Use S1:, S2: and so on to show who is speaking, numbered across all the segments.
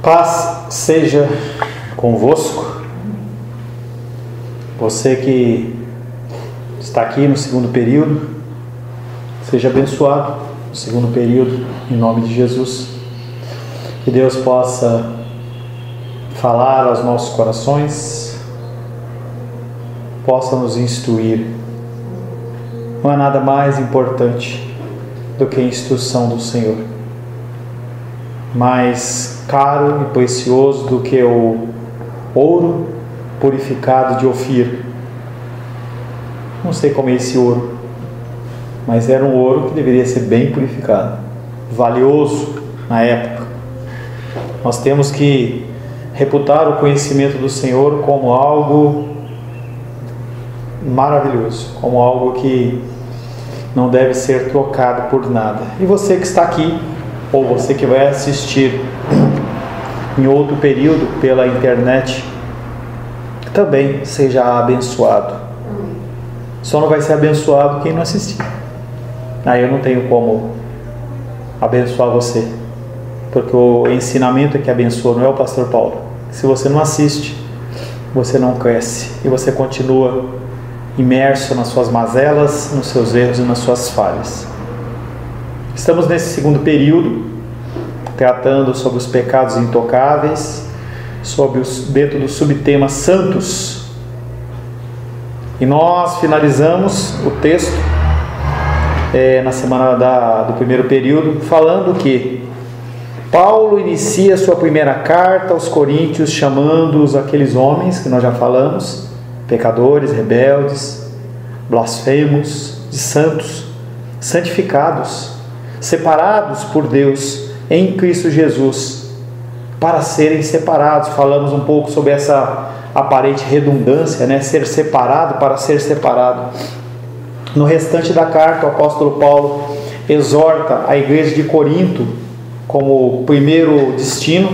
S1: Paz seja convosco. Você que está aqui no segundo período, seja abençoado no segundo período, em nome de Jesus. Que Deus possa falar aos nossos corações, possa nos instruir. Não há nada mais importante do que a instrução do Senhor, mais caro e precioso do que o ouro purificado de Ofir. Não sei como é esse ouro, mas era um ouro que deveria ser bem purificado, valioso na época. Nós temos que reputar o conhecimento do Senhor como algo maravilhoso, como algo que não deve ser trocado por nada. E você que está aqui, ou você que vai assistir em outro período pela internet, também seja abençoado. Só não vai ser abençoado quem não assistir. Aí eu não tenho como abençoar você, porque o ensinamento é que abençoa, não é o pastor Paulo. Se você não assiste, você não cresce e você continua imerso nas suas mazelas, nos seus erros e nas suas falhas. Estamos nesse segundo período, tratando sobre os pecados intocáveis, dentro do subtema santos. E nós finalizamos o texto na semana do primeiro período, falando que Paulo inicia sua primeira carta aos Coríntios, chamando-os aqueles homens que nós já falamos, pecadores, rebeldes, blasfemos, de santos, santificados, separados por Deus em Cristo Jesus, para serem separados. Falamos um pouco sobre essa aparente redundância, ser separado para ser separado. No restante da carta, o apóstolo Paulo exorta a igreja de Corinto como primeiro destino.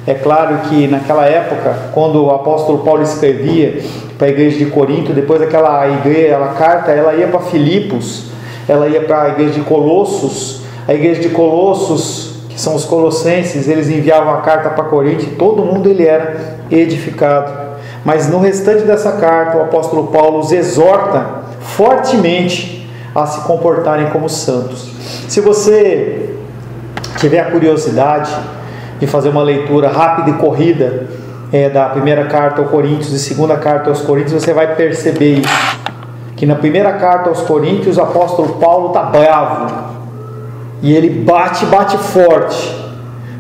S1: É claro que naquela época, quando o apóstolo Paulo escrevia para a igreja de Corinto, depois aquela carta, ela ia para Filipos, ela ia para a igreja de Colossos. A igreja de Colossos, que são os colossenses, eles enviavam a carta para Corinto e todo mundo ele era edificado. Mas no restante dessa carta, o apóstolo Paulo os exorta fortemente a se comportarem como santos. Se você tiver a curiosidade de fazer uma leitura rápida e corrida da primeira carta aos Coríntios e segunda carta aos Coríntios, você vai perceber isso, que na primeira carta aos Coríntios o apóstolo Paulo está bravo e ele bate forte.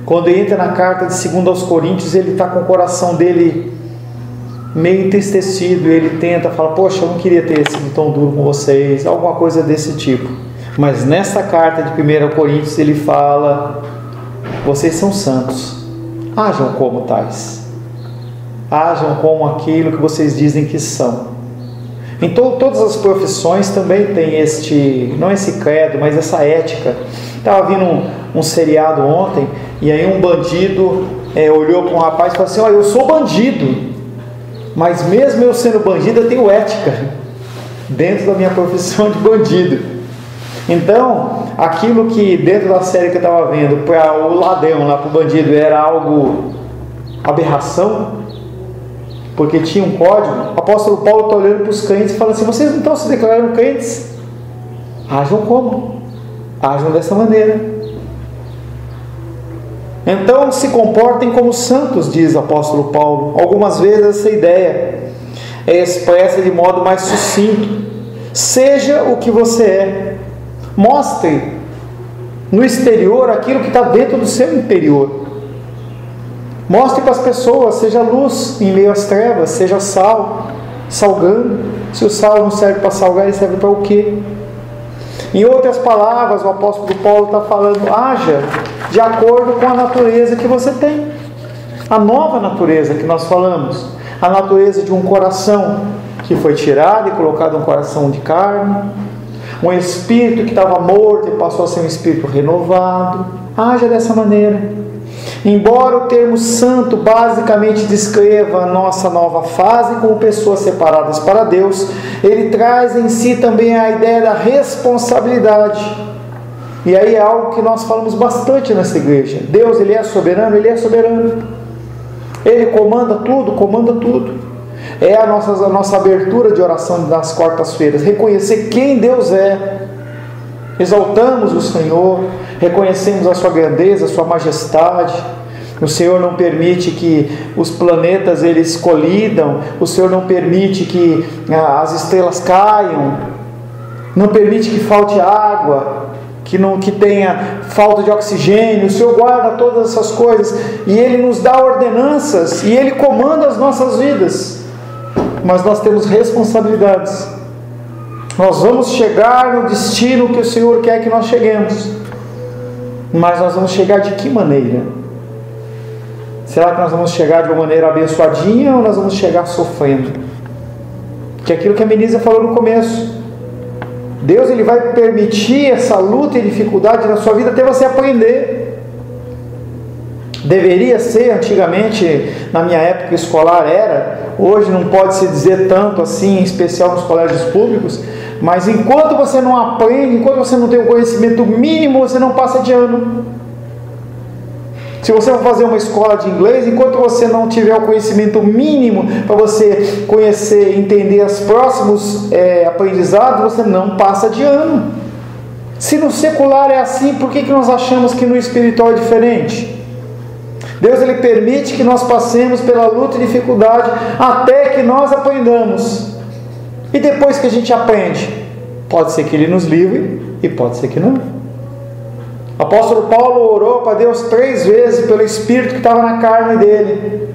S1: Quando entra na carta de segunda aos Coríntios, ele está com o coração dele meio entristecido, ele fala, poxa, eu não queria ter sido tão duro com vocês, alguma coisa desse tipo. Mas nessa carta de 1 Coríntios ele fala, vocês são santos, hajam como tais, hajam como aquilo que vocês dizem que são. Então todas as profissões também têm não esse credo, mas essa ética. Estava vindo um seriado ontem, e aí um bandido olhou para um rapaz e falou assim, eu sou bandido, mas mesmo eu sendo bandido eu tenho ética dentro da minha profissão de bandido. Então aquilo que dentro da série que eu estava vendo para o ladrão, lá para o bandido, era algo aberração, porque tinha um código. O apóstolo Paulo está olhando para os crentes e fala assim, vocês não estão se declarando crentes? Ajam como? Ajam dessa maneira. Então se comportem como santos, diz o apóstolo Paulo. Algumas vezes essa ideia é expressa de modo mais sucinto. Seja o que você é. Mostre no exterior aquilo que está dentro do seu interior. Mostre para as pessoas, seja luz em meio às trevas, seja sal, salgando. Se o sal não serve para salgar, ele serve para o quê? Em outras palavras, o apóstolo Paulo está falando, haja de acordo com a natureza que você tem. A nova natureza que nós falamos, a natureza de um coração que foi tirado e colocado um coração de carne, um espírito que estava morto e passou a ser um espírito renovado. Haja dessa maneira. Embora o termo santo basicamente descreva a nossa nova fase como pessoas separadas para Deus, ele traz em si também a ideia da responsabilidade. E aí é algo que nós falamos bastante nessa igreja. Deus, Ele é soberano? Ele é soberano. Ele comanda tudo, comanda tudo. É a nossa abertura de oração nas quartas-feiras, reconhecer quem Deus é. Exaltamos o Senhor, reconhecemos a sua grandeza, a sua majestade. O Senhor não permite que os planetas eles colidam, o Senhor não permite que as estrelas caiam, não permite que falte água, que tenha falta de oxigênio. O Senhor guarda todas essas coisas e Ele nos dá ordenanças e Ele comanda as nossas vidas, mas nós temos responsabilidades. Nós vamos chegar no destino que o Senhor quer que nós cheguemos, mas nós vamos chegar de que maneira? Será que nós vamos chegar de uma maneira abençoadinha ou nós vamos chegar sofrendo? Que é aquilo que a Menísia falou no começo. Deus ele vai permitir essa luta e dificuldade na sua vida até você aprender. Deveria ser, antigamente, na minha época escolar era, hoje não pode se dizer tanto assim, em especial nos colégios públicos, mas enquanto você não aprende, enquanto você não tem o conhecimento mínimo, você não passa de ano. Se você for fazer uma escola de inglês, enquanto você não tiver o conhecimento mínimo para você conhecer, entender os próximos aprendizados, você não passa de ano. Se no secular é assim, por que nós achamos que no espiritual é diferente? Deus ele permite que nós passemos pela luta e dificuldade até que nós aprendamos. E depois que a gente aprende, pode ser que Ele nos livre e pode ser que não. O apóstolo Paulo orou para Deus 3 vezes pelo Espírito que estava na carne dele.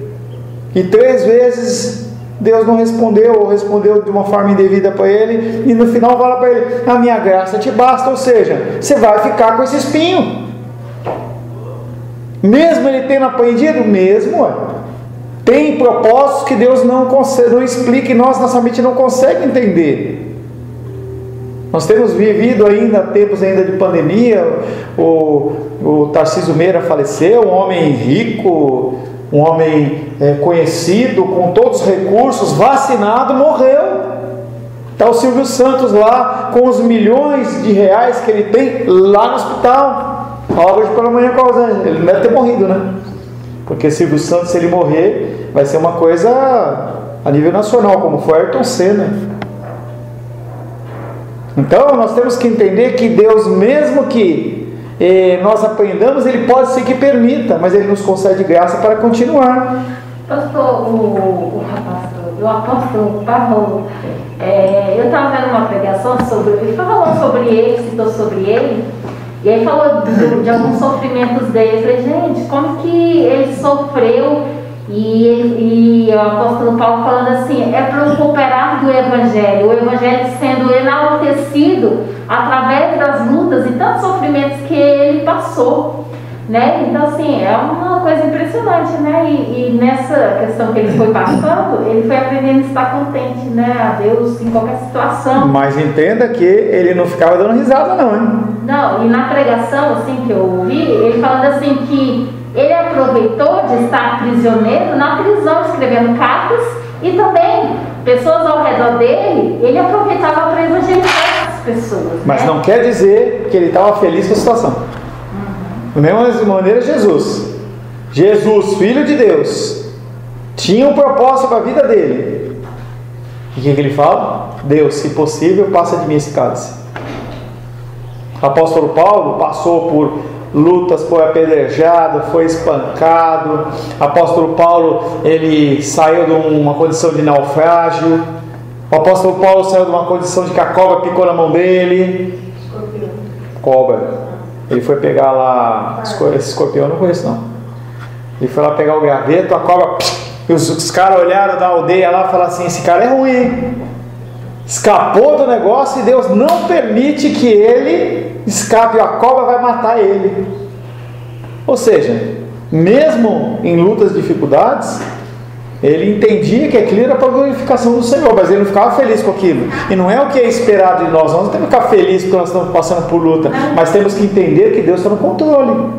S1: E 3 vezes Deus não respondeu, ou respondeu de uma forma indevida para ele. E no final fala para ele: a minha graça te basta. Ou seja, você vai ficar com esse espinho. Mesmo ele tendo aprendido, tem propósitos que Deus não explica e nossa mente não consegue entender. Nós temos vivido ainda tempos ainda de pandemia. O Tarcísio Meira faleceu, um homem rico, um homem conhecido, com todos os recursos, vacinado, morreu. Está o Silvio Santos lá, com os milhões de reais que ele tem, lá no hospital. Hoje pela manhã com os anjos. Ele não deve ter morrido, né? Porque Silvio Santos, se ele morrer, vai ser uma coisa a nível nacional, como foi Ayrton Senna. Então nós temos que entender que Deus, mesmo que nós aprendamos, Ele pode ser que permita, mas Ele nos concede graça para continuar.
S2: Pastor, o apóstolo Paulo, eu estava vendo uma pregação ele falou sobre ele, citou sobre ele. E aí falou de alguns sofrimentos dele. Eu falei, gente, como que ele sofreu? E o apóstolo Paulo falando assim, é para o cooperado do Evangelho, o Evangelho sendo enaltecido através das lutas e tantos sofrimentos que ele passou, né? Então assim, é uma coisa impressionante, né? E nessa questão que ele foi passando, ele foi aprendendo a estar contente, né? A Deus em qualquer situação.
S1: Mas entenda que ele não ficava dando risada não, hein?
S2: Não, e na pregação assim que eu ouvi, ele falando assim que ele aproveitou de estar prisioneiro na prisão, escrevendo cartas, e também pessoas ao redor dele, ele aproveitava para evangelizar as pessoas.
S1: Mas
S2: né?
S1: Não quer dizer que ele estava feliz com a situação. Da mesma maneira, Jesus, Filho de Deus, tinha um propósito para a vida dele. E o que ele fala? Deus, se possível, passa de mim esse cálice. O apóstolo Paulo passou por lutas, foi apedrejado, foi espancado. O apóstolo Paulo, ele saiu de uma condição de naufrágio. O apóstolo Paulo saiu de uma condição de que a cobra picou na mão dele. Cobra. Ele foi pegar lá, esse escorpião eu não conheço não. Ele foi lá pegar o graveto, a cobra, e os caras olharam da aldeia lá e falaram assim, esse cara é ruim, hein? Escapou do negócio e Deus não permite que ele escape, a cobra vai matar ele. Ou seja, mesmo em lutas e dificuldades, ele entendia que aquilo era para a glorificação do Senhor, mas ele não ficava feliz com aquilo. E não é o que é esperado de nós. Nós não temos que ficar felizes porque nós estamos passando por luta, mas temos que entender que Deus está no controle.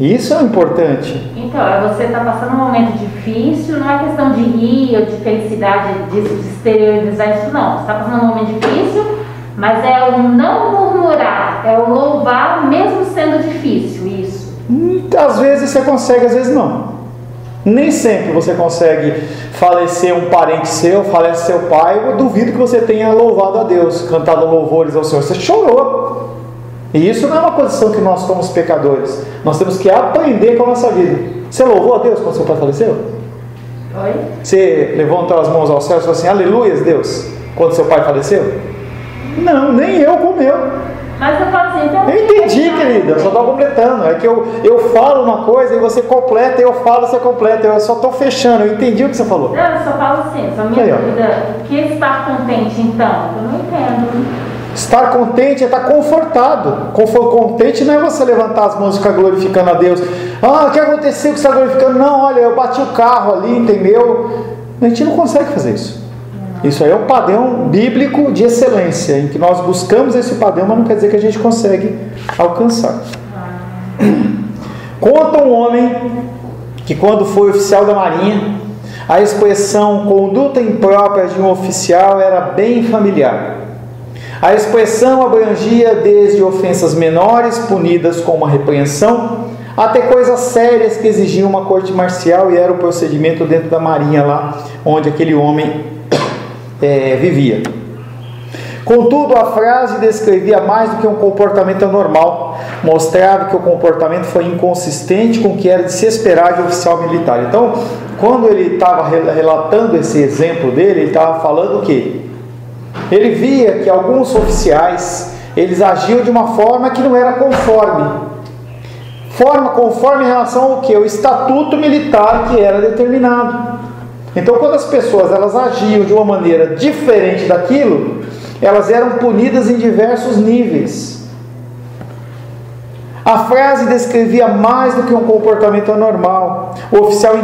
S1: Isso é importante.
S2: Então, você está passando um momento difícil, não é questão de rir ou de felicidade, de exteriorizar isso, não. Você está passando um momento difícil, mas é o não murmurar, é o louvar mesmo sendo difícil, isso.
S1: Às vezes você consegue, às vezes não. Nem sempre você consegue falecer um parente seu, falece seu pai. Eu duvido que você tenha louvado a Deus, cantado louvores ao Senhor. Você chorou. E isso não é uma condição que nós somos pecadores. Nós temos que aprender com a nossa vida. Você louvou a Deus quando seu pai faleceu?
S2: Oi?
S1: Você levantou as mãos ao céu e falou assim, aleluias, Deus, quando seu pai faleceu? Não, nem eu com o meu.
S2: Mas eu falo assim, então...
S1: Eu entendi, querida, eu só estou completando. É que eu falo uma coisa e você completa, eu falo, você completa. Eu só estou fechando, eu entendi o que você falou.
S2: Não, eu só falo assim, só minha dúvida. O que é estar contente, então? Eu não entendo.
S1: Estar contente é estar confortado. Contente não é você levantar as mãos e ficar glorificando a Deus. Ah, o que aconteceu que você está glorificando? Não, olha, eu bati o carro ali, entendeu? A gente não consegue fazer isso. Isso aí é um padrão bíblico de excelência, em que nós buscamos esse padrão, mas não quer dizer que a gente consegue alcançar. Conta um homem que, quando foi oficial da Marinha, a expressão conduta imprópria de um oficial era bem familiar. A expressão abrangia desde ofensas menores, punidas com uma repreensão, até coisas sérias que exigiam uma corte marcial, e era o procedimento dentro da Marinha, lá onde aquele homem vivia. Contudo, a frase descrevia mais do que um comportamento anormal, mostrava que o comportamento foi inconsistente com o que era de se esperar de um oficial militar. Então, quando ele estava relatando esse exemplo dele, ele estava falando o quê? Ele via que alguns oficiais, eles agiam de uma forma que não era conforme em relação ao que? O estatuto militar que era determinado. Então, quando as pessoas elas agiam de uma maneira diferente daquilo, elas eram punidas em diversos níveis. A frase descrevia mais do que um comportamento anormal. O oficial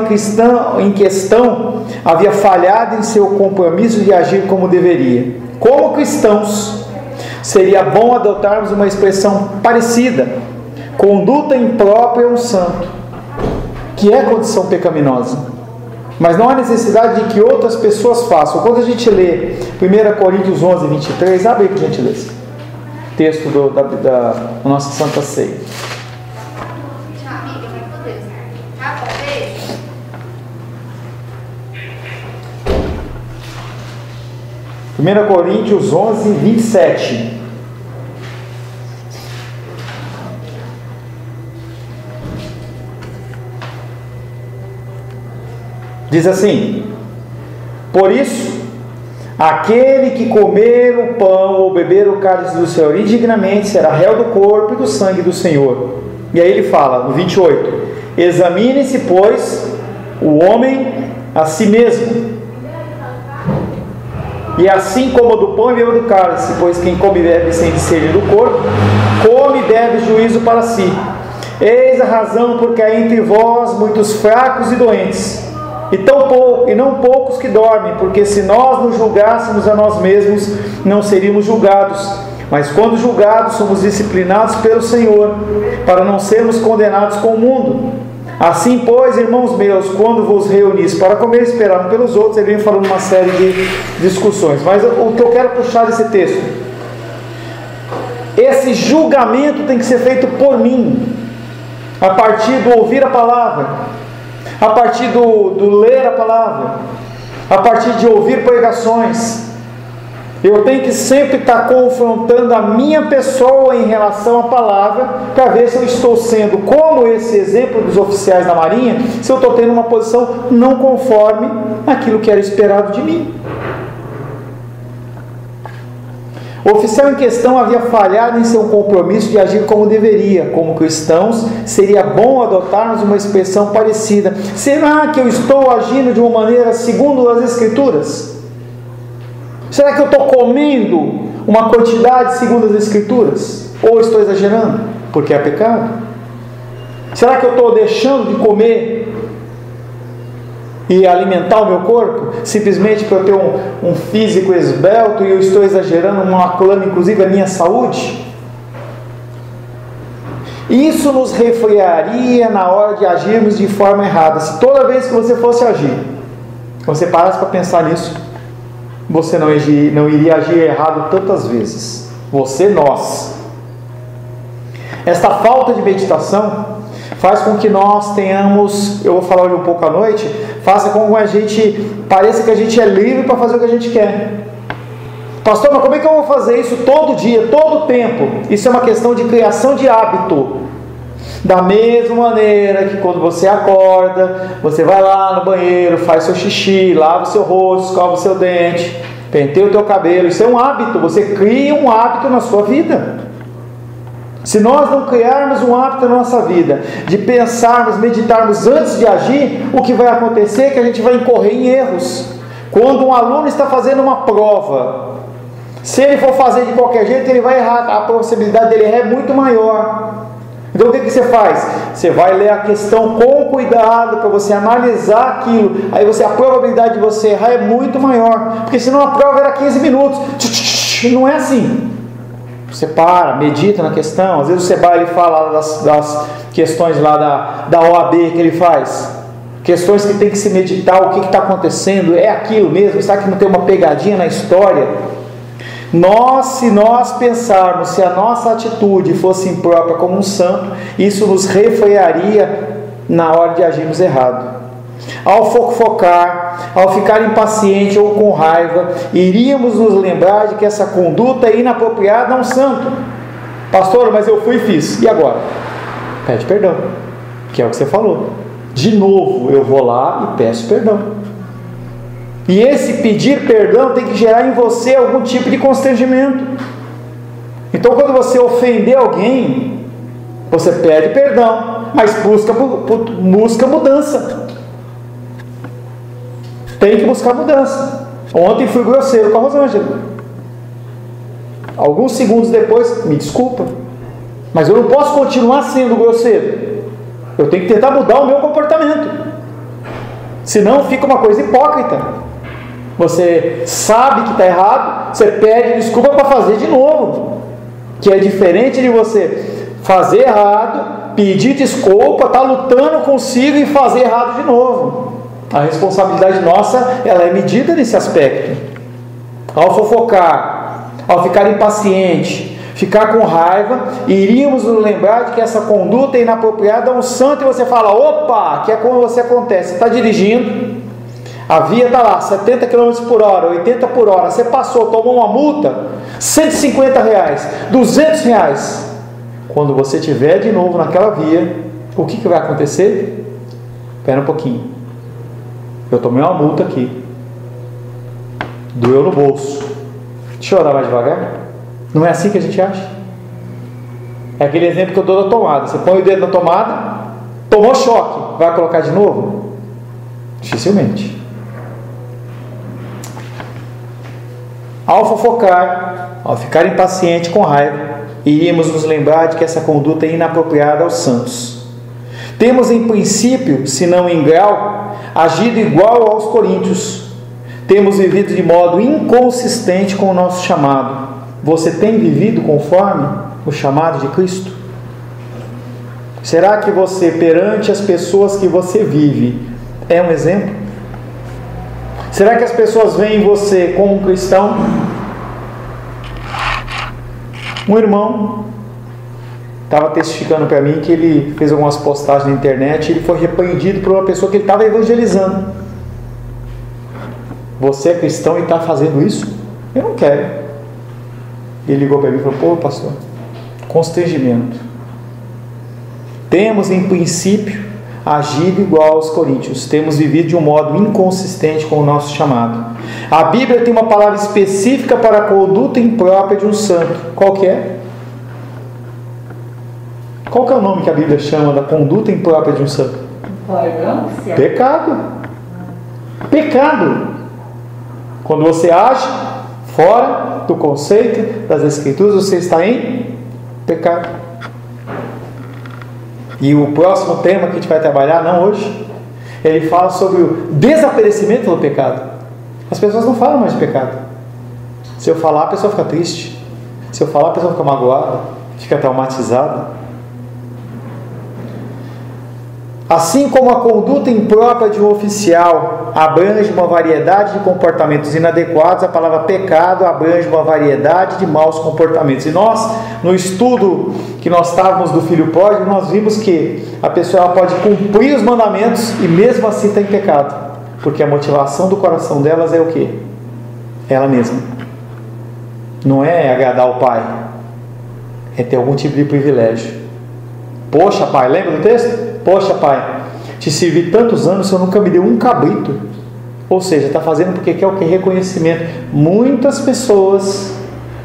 S1: em questão havia falhado em seu compromisso de agir como deveria. Como cristãos, seria bom adotarmos uma expressão parecida: conduta imprópria a um santo, que é condição pecaminosa. Mas não há necessidade de que outras pessoas façam. Quando a gente lê 1 Coríntios 11, 23, abre aí por gentileza. Texto da nossa Santa Ceia. 1 Coríntios 11, 27. Diz assim: por isso, aquele que comer o pão ou beber o cálice do Senhor indignamente será réu do corpo e do sangue do Senhor. E aí ele fala, no 28, examine-se, pois, o homem a si mesmo, e assim coma do pão e beba do cálice, pois quem come e bebe sem discernir do corpo, come e bebe juízo para si. Eis a razão porque há entre vós muitos fracos e doentes, e não poucos que dormem, porque se nós nos julgássemos a nós mesmos, não seríamos julgados. Mas quando julgados, somos disciplinados pelo Senhor, para não sermos condenados com o mundo. Assim, pois, irmãos meus, quando vos reunis para comer e esperar pelos outros, ele vem falando uma série de discussões. Mas o que eu quero puxar desse texto, esse julgamento tem que ser feito por mim, a partir do ouvir a palavra, a partir do ler a palavra, a partir de ouvir pregações. Eu tenho que sempre estar confrontando a minha pessoa em relação à palavra, para ver se eu estou sendo como esse exemplo dos oficiais da Marinha, se eu estou tendo uma posição não conforme aquilo que era esperado de mim. O oficial em questão havia falhado em seu compromisso de agir como deveria. Como cristãos, seria bom adotarmos uma expressão parecida. Será que eu estou agindo de uma maneira segundo as Escrituras? Será que eu estou comendo uma quantidade segundo as Escrituras? Ou estou exagerando? Porque é pecado. Será que eu estou deixando de comer e alimentar o meu corpo, simplesmente para eu ter um físico esbelto, e eu estou exagerando, maculando inclusive a minha saúde? Isso nos refrearia na hora de agirmos de forma errada. Se toda vez que você fosse agir, você parasse para pensar nisso, você não iria agir errado tantas vezes. Nós. Esta falta de meditação faz com que nós tenhamos, eu vou falar hoje um pouco à noite, faça com que a gente, pareça que a gente é livre para fazer o que a gente quer. Pastor, mas como é que eu vou fazer isso todo dia, todo tempo? Isso é uma questão de criação de hábito. Da mesma maneira que quando você acorda, você vai lá no banheiro, faz seu xixi, lava o seu rosto, escova o seu dente, penteia o teu cabelo. Isso é um hábito, você cria um hábito na sua vida. Se nós não criarmos um hábito na nossa vida, de pensarmos, meditarmos antes de agir, o que vai acontecer é que a gente vai incorrer em erros. Quando um aluno está fazendo uma prova, se ele for fazer de qualquer jeito, ele vai errar, a possibilidade dele errar é muito maior. Então o que você faz? Você vai ler a questão com cuidado, para você analisar aquilo, aí a probabilidade de você errar é muito maior, porque senão a prova era 15 minutos, não é assim. Você para, medita na questão. Às vezes o Seba ele fala das questões lá da OAB que ele faz, questões que tem que se meditar, o que está acontecendo, é aquilo mesmo, será que não tem uma pegadinha na história? Se nós pensarmos, se a nossa atitude fosse imprópria como um santo, isso nos refrearia na hora de agirmos errado. Ao fofocar, ao ficar impaciente ou com raiva, iríamos nos lembrar de que essa conduta é inapropriada a um santo. Pastor, mas eu fui e fiz, e agora? Pede perdão, que é o que você falou. De novo eu vou lá e peço perdão. E esse pedir perdão tem que gerar em você algum tipo de constrangimento. Então quando você ofender alguém, você pede perdão, mas busca mudança. Tem que buscar mudança. Ontem fui grosseiro com a Rosângela. Alguns segundos depois, me desculpa, mas eu não posso continuar sendo grosseiro. Eu tenho que tentar mudar o meu comportamento. Senão fica uma coisa hipócrita. Você sabe que está errado, você pede desculpa para fazer de novo. Que é diferente de você fazer errado, pedir desculpa, estar lutando consigo e fazer errado de novo. A responsabilidade nossa, ela é medida nesse aspecto. Ao fofocar, ao ficar impaciente, ficar com raiva, iríamos nos lembrar de que essa conduta é inapropriada a um santo, e você fala, opa, que é como você acontece, você está dirigindo, a via está lá, 70 km por hora, 80 por hora, você passou, tomou uma multa, R$150, R$200. Quando você estiver de novo naquela via, o que vai acontecer? Espera um pouquinho. Eu tomei uma multa aqui, doeu no bolso, deixa eu andar mais devagar. Não é assim que a gente acha? É aquele exemplo que eu dou da tomada. Você põe o dedo na tomada, tomou choque, vai colocar de novo? Dificilmente. Ao fofocar, ao ficar impaciente com raiva, iríamos nos lembrar de que essa conduta é inapropriada aos santos. Temos em princípio, se não em grau, agido igual aos coríntios. Temos vivido de modo inconsistente com o nosso chamado. Você tem vivido conforme o chamado de Cristo? Será que você, perante as pessoas que você vive, é um exemplo? Será que as pessoas veem você como um cristão? Um irmão estava testificando para mim que ele fez algumas postagens na internet e ele foi repreendido por uma pessoa que ele estava evangelizando. Você é cristão e está fazendo isso? Eu não quero. Ele ligou para mim e falou, pô pastor, constrangimento. Temos em princípio agido igual aos coríntios, temos vivido de um modo inconsistente com o nosso chamado. A Bíblia tem uma palavra específica para a conduta imprópria de um santo. Qual que é? Qual que é o nome que a Bíblia chama da conduta imprópria de um santo? Pecado. Pecado. Quando você age fora do conceito das Escrituras, você está em pecado. E o próximo tema que a gente vai trabalhar, não hoje, ele fala sobre o desaparecimento do pecado. As pessoas não falam mais de pecado. Se eu falar, a pessoa fica triste. Se eu falar, a pessoa fica magoada, fica traumatizada. Assim como a conduta imprópria de um oficial abrange uma variedade de comportamentos inadequados, a palavra pecado abrange uma variedade de maus comportamentos. E nós, no estudo que nós estávamos do filho pródigo, nós vimos que a pessoa ela pode cumprir os mandamentos e mesmo assim está em pecado, porque a motivação do coração delas é o quê? Ela mesma. Não é agradar o pai, é ter algum tipo de privilégio. Poxa, pai, lembra do texto? Poxa, pai, te servi tantos anos, você nunca me deu um cabrito. Ou seja, está fazendo porque quer o que? Reconhecimento. Muitas pessoas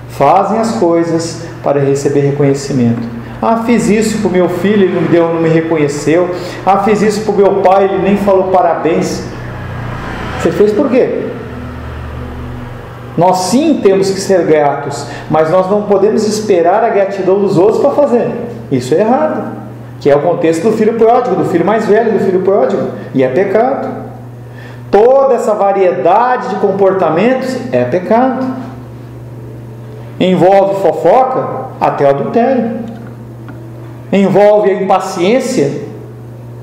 S1: fazem as coisas para receber reconhecimento. Ah, fiz isso para o meu filho, ele não me reconheceu. Ah, fiz isso para o meu pai, ele nem falou parabéns. Você fez por quê? Nós sim temos que ser gratos, mas nós não podemos esperar a gratidão dos outros para fazer. Isso é errado. Que é o contexto do filho pródigo, do filho mais velho do filho pródigo. E é pecado. Toda essa variedade de comportamentos é pecado. Envolve fofoca até o adultério. Envolve a impaciência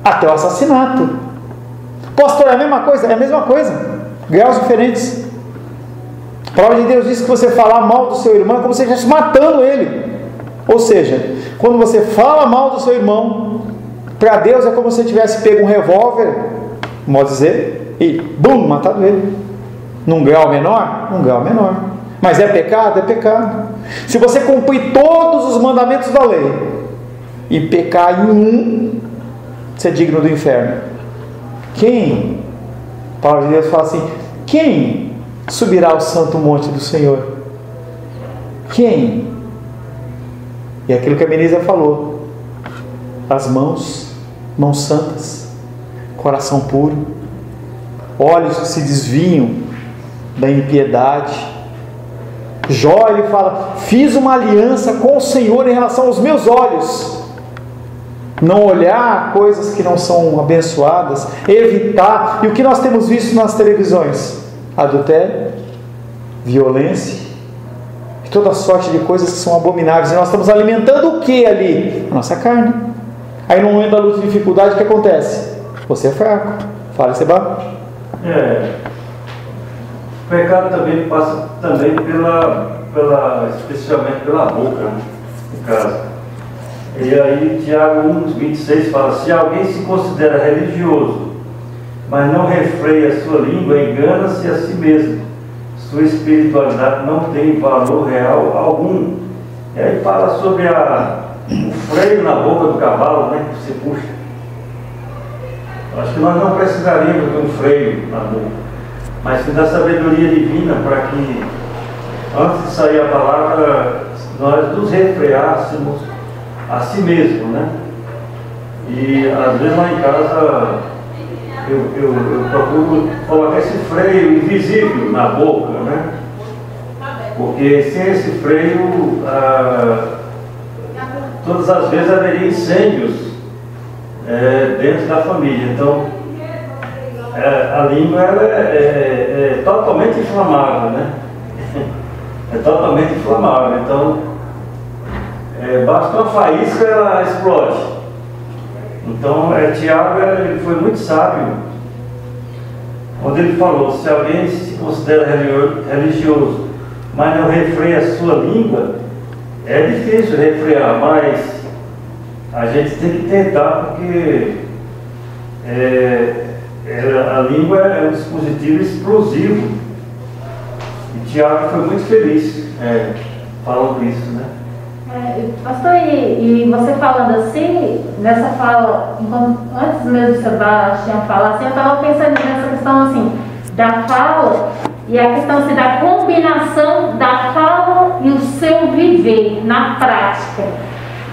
S1: até o assassinato. Pastor, é a mesma coisa? É a mesma coisa. Graus diferentes. A palavra de Deus diz que você falar mal do seu irmão é como se você estivesse matando ele. Ou seja, quando você fala mal do seu irmão, para Deus é como se você tivesse pego um revólver, modo dizer, e bum, matado ele. Num grau menor? Num grau menor. Mas é pecado? É pecado. Se você cumprir todos os mandamentos da lei e pecar em um, você é digno do inferno. Quem? A palavra de Deus fala assim: quem subirá ao santo monte do Senhor? Quem? E aquilo que a Menisa falou, as mãos santas, coração puro, olhos que se desviam da impiedade. Jó, ele fala: fiz uma aliança com o Senhor em relação aos meus olhos. Não olhar coisas que não são abençoadas, evitar. E o que nós temos visto nas televisões? Adultério, violência, toda sorte de coisas que são abomináveis. E nós estamos alimentando o que ali? A nossa carne. Aí no momento da luta e dificuldade, o que acontece? Você é fraco. Fala, Seba.
S3: O pecado também passa também especialmente pela boca, né? No caso. E aí Tiago 1:26 fala: se alguém se considera religioso, mas não refreia a sua língua, engana-se a si mesmo. Sua espiritualidade não tem valor real algum. E aí fala sobre o freio na boca do cavalo, né, que você puxa. Acho que nós não precisaríamos de um freio na boca, mas sim da sabedoria divina, para que antes de sair a palavra nós nos refreássemos a si mesmo, né? E às vezes lá em casa eu procuro colocar esse freio invisível na boca, né? Porque sem esse freio, todas as vezes haveria incêndios dentro da família. Então, a língua ela é totalmente inflamável, né? É totalmente inflamável. Então, basta uma faísca, ela explode. Então, Tiago ele foi muito sábio quando ele falou: se alguém se considera religioso, mas não refreia a sua língua, é difícil refrear, mas a gente tem que tentar, porque a língua é um dispositivo explosivo. E Tiago foi muito feliz falando isso, né?
S2: Pastor, e você falando assim, nessa fala, antes mesmo do Sebastião falar assim, eu estava pensando nessa questão assim, da fala e a questão assim, da combinação da fala e o seu viver na prática.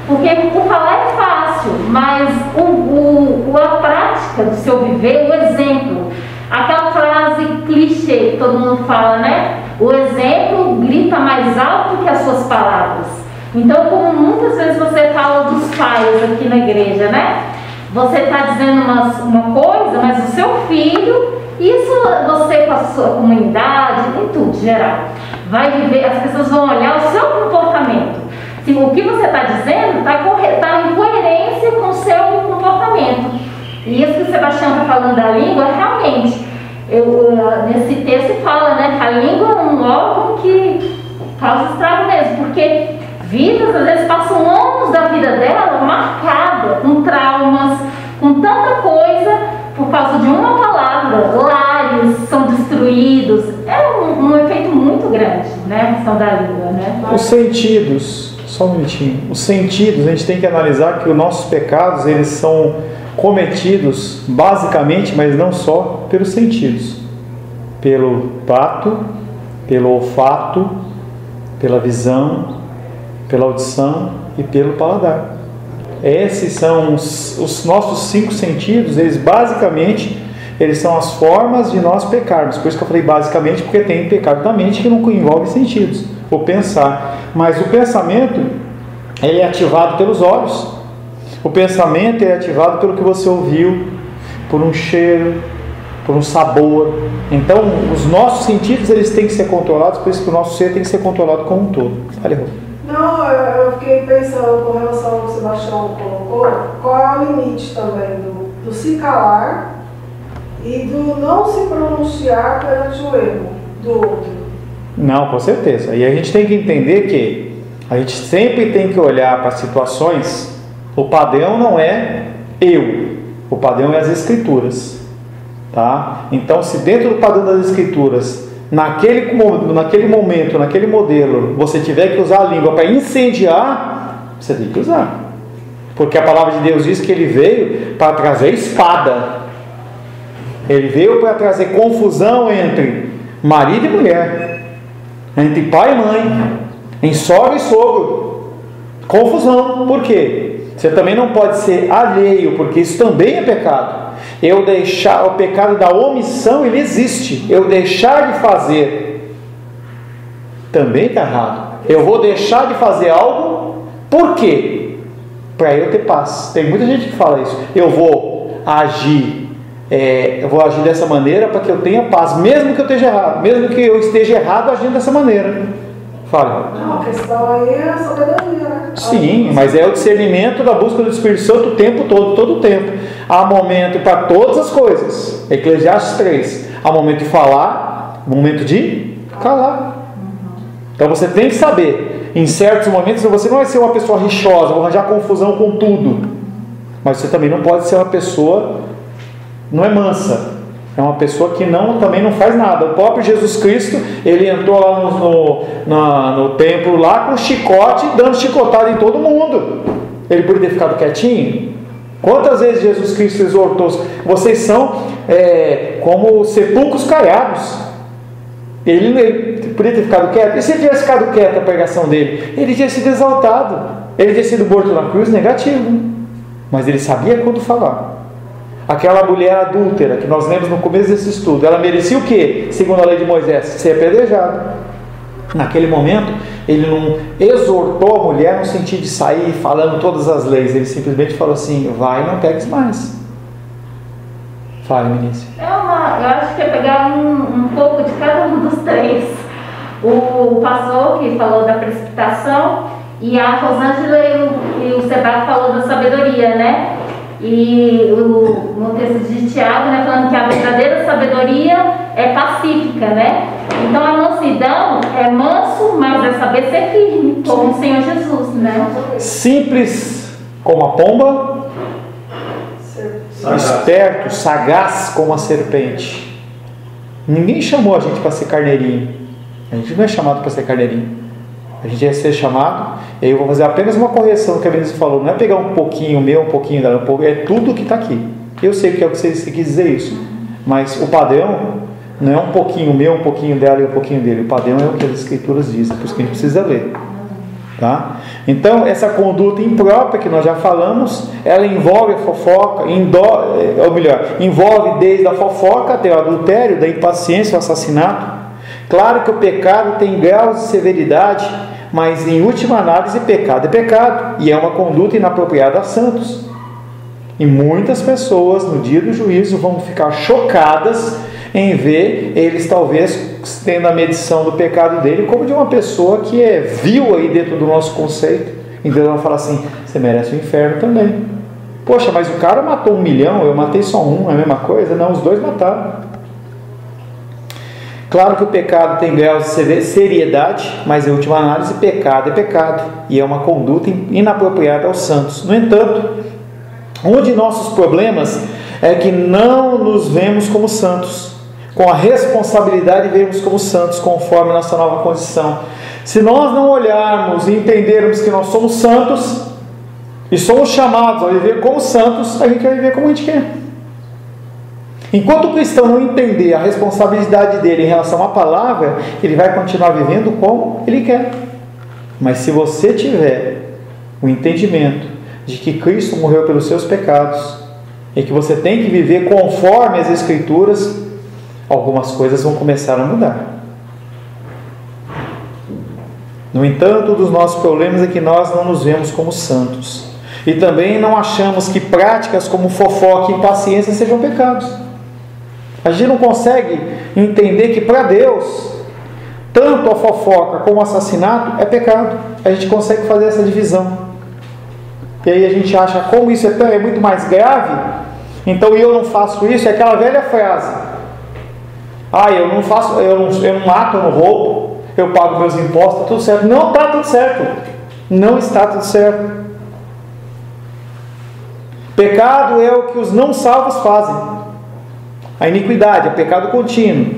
S2: Porque o falar é fácil, mas a prática do seu viver, o exemplo, aquela frase clichê que todo mundo fala, né? O exemplo grita mais alto que as suas palavras. Então, como muitas vezes você fala dos pais aqui na igreja, né? Você está dizendo uma coisa, mas o seu filho, isso você com a sua comunidade, em tudo, geral, vai viver, as pessoas vão olhar o seu comportamento. Se o que você está dizendo está em coerência com o seu comportamento. Sebastião está falando da língua, realmente, nesse texto fala, né, que a língua é um órgão que causa estrago mesmo, porque vidas às vezes passam anos da vida dela marcada com traumas, com tanta coisa, por causa de uma palavra. Lares são destruídos. É um efeito muito grande, né, a questão da língua, né?
S1: Os sentidos, só um minutinho, os sentidos, a gente tem que analisar que os nossos pecados, eles são cometidos basicamente, mas não só, pelos sentidos, pelo tato, pelo olfato, pela visão, pela audição e pelo paladar. Esses são os nossos 5 sentidos. Eles basicamente, eles são as formas de nós pecarmos. Por isso que eu falei basicamente, porque tem pecado da mente que não envolve sentidos, o pensar. Mas o pensamento, ele é ativado pelos olhos. O pensamento é ativado pelo que você ouviu, por um cheiro, por um sabor. Então, os nossos sentidos, eles têm que ser controlados. Por isso que o nosso ser tem que ser controlado como um todo. Fale, Rô.
S4: Não, eu fiquei pensando com relação ao que o Sebastião colocou, qual é o limite também do se calar e do não se pronunciar perante o erro do outro.
S1: Não, com certeza. E a gente tem que entender que a gente sempre tem que olhar para situações. O padrão não é eu, o padrão é as Escrituras, tá? Então, se dentro do padrão das Escrituras, naquele momento, naquele modelo, você tiver que usar a língua para incendiar, você tem que usar, porque a palavra de Deus diz que Ele veio para trazer espada, Ele veio para trazer confusão entre marido e mulher, entre pai e mãe, em sogra e sogro, confusão. Por quê? Você também não pode ser alheio, porque isso também é pecado. O pecado da omissão, ele existe. Eu deixar de fazer também está errado. Eu vou deixar de fazer algo, por quê? Para eu ter paz. Tem muita gente que fala isso. Eu vou agir dessa maneira para que eu tenha paz, mesmo que eu esteja errado, mesmo que eu esteja errado agindo dessa maneira. Fala.
S4: Não, a questão aí é a sabedoria, né?
S1: Sim, mas é o discernimento da busca do Espírito Santo o tempo todo o tempo. Há momento para todas as coisas. Eclesiastes 3. Há momento de falar, momento de calar. Então você tem que saber, em certos momentos você não vai ser uma pessoa rixosa, vai arranjar confusão com tudo. Mas você também não pode ser uma pessoa, não é mansa. É uma pessoa que também não faz nada. O próprio Jesus Cristo, ele entrou lá no templo lá com chicote, dando chicotada em todo mundo. Ele poderia ter ficado quietinho? Quantas vezes Jesus Cristo exortou? Vocês são como sepulcros caiados. Ele poderia ter ficado quieto. E se ele tivesse ficado quieto a pregação dele? Ele tinha sido exaltado. Ele tinha sido morto na cruz, negativo. Mas ele sabia quando falar. Aquela mulher adúltera que nós lemos no começo desse estudo, ela merecia o quê? Segundo a lei de Moisés, ser apedrejada. Naquele momento, ele não exortou a mulher no sentido de sair falando todas as leis. Ele simplesmente falou assim: vai e não pegues mais. Fale, Vinícius.
S2: Eu acho que é pegar um pouco de cada um dos três. O pastor que falou da precipitação, e a Rosângela e o Sebastião falou da sabedoria, né? E no texto de Tiago, né, falando que a verdadeira sabedoria é pacífica, né? Então a mansidão é manso, mas é saber ser firme, como o Senhor Jesus, né?
S1: Simples como a pomba, esperto, sagaz como a serpente. Ninguém chamou a gente para ser carneirinho. A gente não é chamado para ser carneirinho. A gente vai ser chamado, e aí eu vou fazer apenas uma correção do que a Vinícius falou. Não é pegar um pouquinho meu, um pouquinho dela, é tudo que está aqui. Eu sei que é o que você quis dizer isso, mas o padrão não é um pouquinho meu, um pouquinho dela e um pouquinho dele. O padrão é o que as Escrituras dizem, por isso que a gente precisa ler. Tá? Então, essa conduta imprópria que nós já falamos, ela envolve a fofoca, envolve desde a fofoca até o adultério, da impaciência, o assassinato. Claro que o pecado tem graus de severidade, mas em última análise, pecado é pecado, e é uma conduta inapropriada a santos. E muitas pessoas no dia do juízo vão ficar chocadas em ver eles talvez tendo a medição do pecado dele como de uma pessoa que é vil aí dentro do nosso conceito. Então ela fala assim: você merece o inferno também. Poxa, mas o cara matou 1 milhão, eu matei só um, é a mesma coisa? Não, os dois mataram. Claro que o pecado tem graus de seriedade, mas em última análise, pecado é pecado, e é uma conduta inapropriada aos santos. No entanto, um de nossos problemas é que não nos vemos como santos, com a responsabilidade de vermos como santos, conforme a nossa nova condição. Se nós não olharmos e entendermos que nós somos santos, e somos chamados a viver como santos, a gente vai viver como a gente quer. Enquanto o cristão não entender a responsabilidade dele em relação à palavra, ele vai continuar vivendo como ele quer. Mas se você tiver o entendimento de que Cristo morreu pelos seus pecados, e que você tem que viver conforme as Escrituras, algumas coisas vão começar a mudar. No entanto, um dos nossos problemas é que nós não nos vemos como santos. E também não achamos que práticas como fofoca e impaciência sejam pecados. A gente não consegue entender que para Deus, tanto a fofoca como o assassinato é pecado. A gente consegue fazer essa divisão. E aí a gente acha, como isso é muito mais grave, então eu não faço isso. É aquela velha frase: eu não faço, eu não mato, eu não roubo, eu pago meus impostos, está tudo certo. Não está tudo certo. Não está tudo certo. Pecado é o que os não salvos fazem. A iniquidade é pecado contínuo.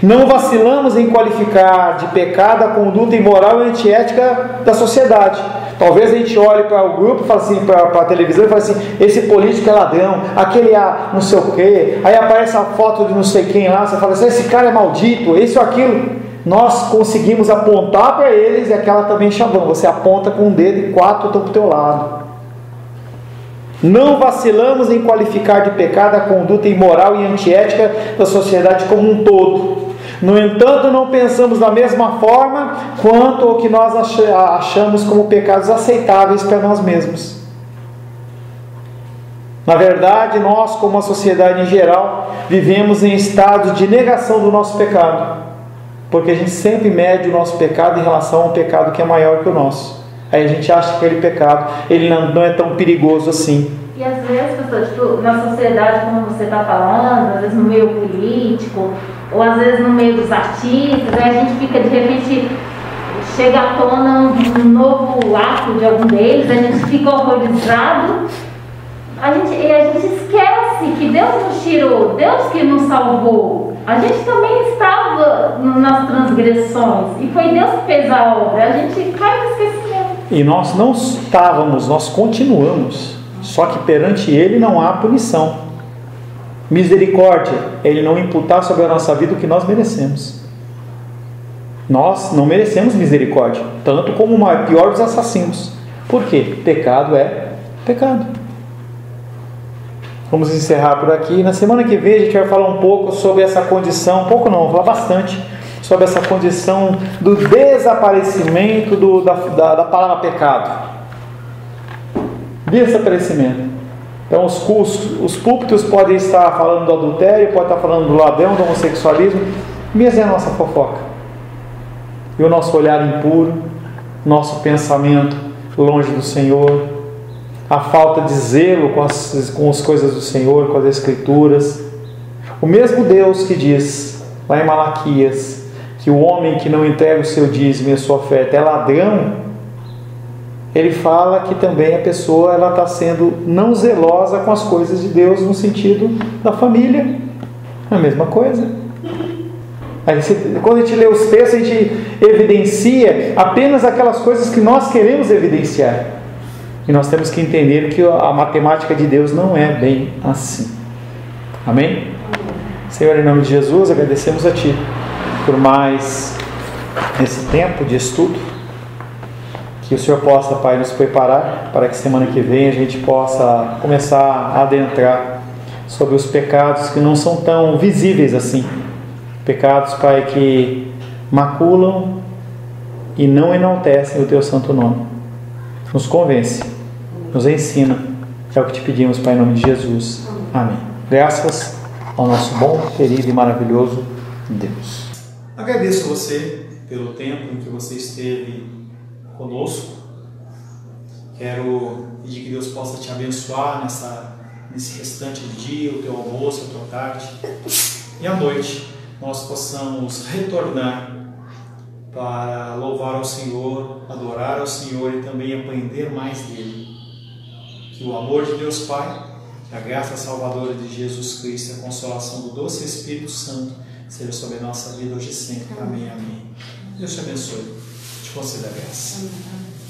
S1: Não vacilamos em qualificar de pecado a conduta imoral e antiética da sociedade. Talvez a gente olhe para o grupo, fala assim, para a televisão e fale assim: esse político é ladrão, aquele não sei o quê. Aí aparece a foto de não sei quem lá, você fala assim: esse cara é maldito, esse ou aquilo. Nós conseguimos apontar para eles e aquela também chavão. Você aponta com um dedo e 4 estão para o teu lado. Não vacilamos em qualificar de pecado a conduta imoral e antiética da sociedade como um todo. No entanto, não pensamos da mesma forma quanto ao que nós achamos como pecados aceitáveis para nós mesmos. Na verdade, nós, como a sociedade em geral, vivemos em estado de negação do nosso pecado, porque a gente sempre mede o nosso pecado em relação a um pecado que é maior que o nosso. Aí a gente acha que aquele pecado ele não é tão perigoso assim.
S2: E às vezes, pastor, na sociedade, como você está falando, às vezes no meio político, ou às vezes no meio dos artistas, aí a gente fica, de repente, chega à tona um novo ato de algum deles, a gente fica horrorizado, e a gente esquece que Deus nos tirou, Deus que nos salvou. A gente também estava nas transgressões, e foi Deus que fez a obra, a gente cai no esquecimento.
S1: E nós não estávamos, nós continuamos, só que perante Ele não há punição. Misericórdia é Ele não imputar sobre a nossa vida o que nós merecemos. Nós não merecemos misericórdia, tanto como o pior dos assassinos. Por quê? Pecado é pecado. Vamos encerrar por aqui. Na semana que vem a gente vai falar um pouco sobre essa condição, vamos falar bastante sobre essa condição do desaparecimento da palavra pecado. Desaparecimento. Então os púlpitos podem estar falando do adultério, podem estar falando do ladrão, do homossexualismo, mas é a nossa fofoca. E o nosso olhar impuro, nosso pensamento longe do Senhor, a falta de zelo com as coisas do Senhor, com as Escrituras. O mesmo Deus que diz lá em Malaquias que o homem que não entrega o seu dízimo e a sua oferta é ladrão, ele fala que também a pessoa está sendo não zelosa com as coisas de Deus no sentido da família. É a mesma coisa. Quando a gente lê os textos, a gente evidencia apenas aquelas coisas que nós queremos evidenciar. E nós temos que entender que a matemática de Deus não é bem assim. Amém? Senhor, em nome de Jesus, agradecemos a Ti por mais esse tempo de estudo. Que o Senhor possa, Pai, nos preparar para que semana que vem a gente possa começar a adentrar sobre os pecados que não são tão visíveis assim. Pecados, Pai, que maculam e não enaltecem o Teu santo nome. Nos convence, nos ensina. É o que te pedimos, Pai, em nome de Jesus. Amém. Graças ao nosso bom, querido e maravilhoso Deus. Agradeço a você pelo tempo em que você esteve conosco. Quero pedir que Deus possa te abençoar nesse restante de dia, o teu almoço, a tua tarde. E à noite nós possamos retornar para louvar ao Senhor, adorar ao Senhor e também aprender mais dele. Que o amor de Deus Pai, que a graça salvadora de Jesus Cristo e a consolação do doce Espírito Santo seja sobre a nossa vida hoje e sempre. Amém, amém. Deus te abençoe. Te conceda a graça.
S2: Amém.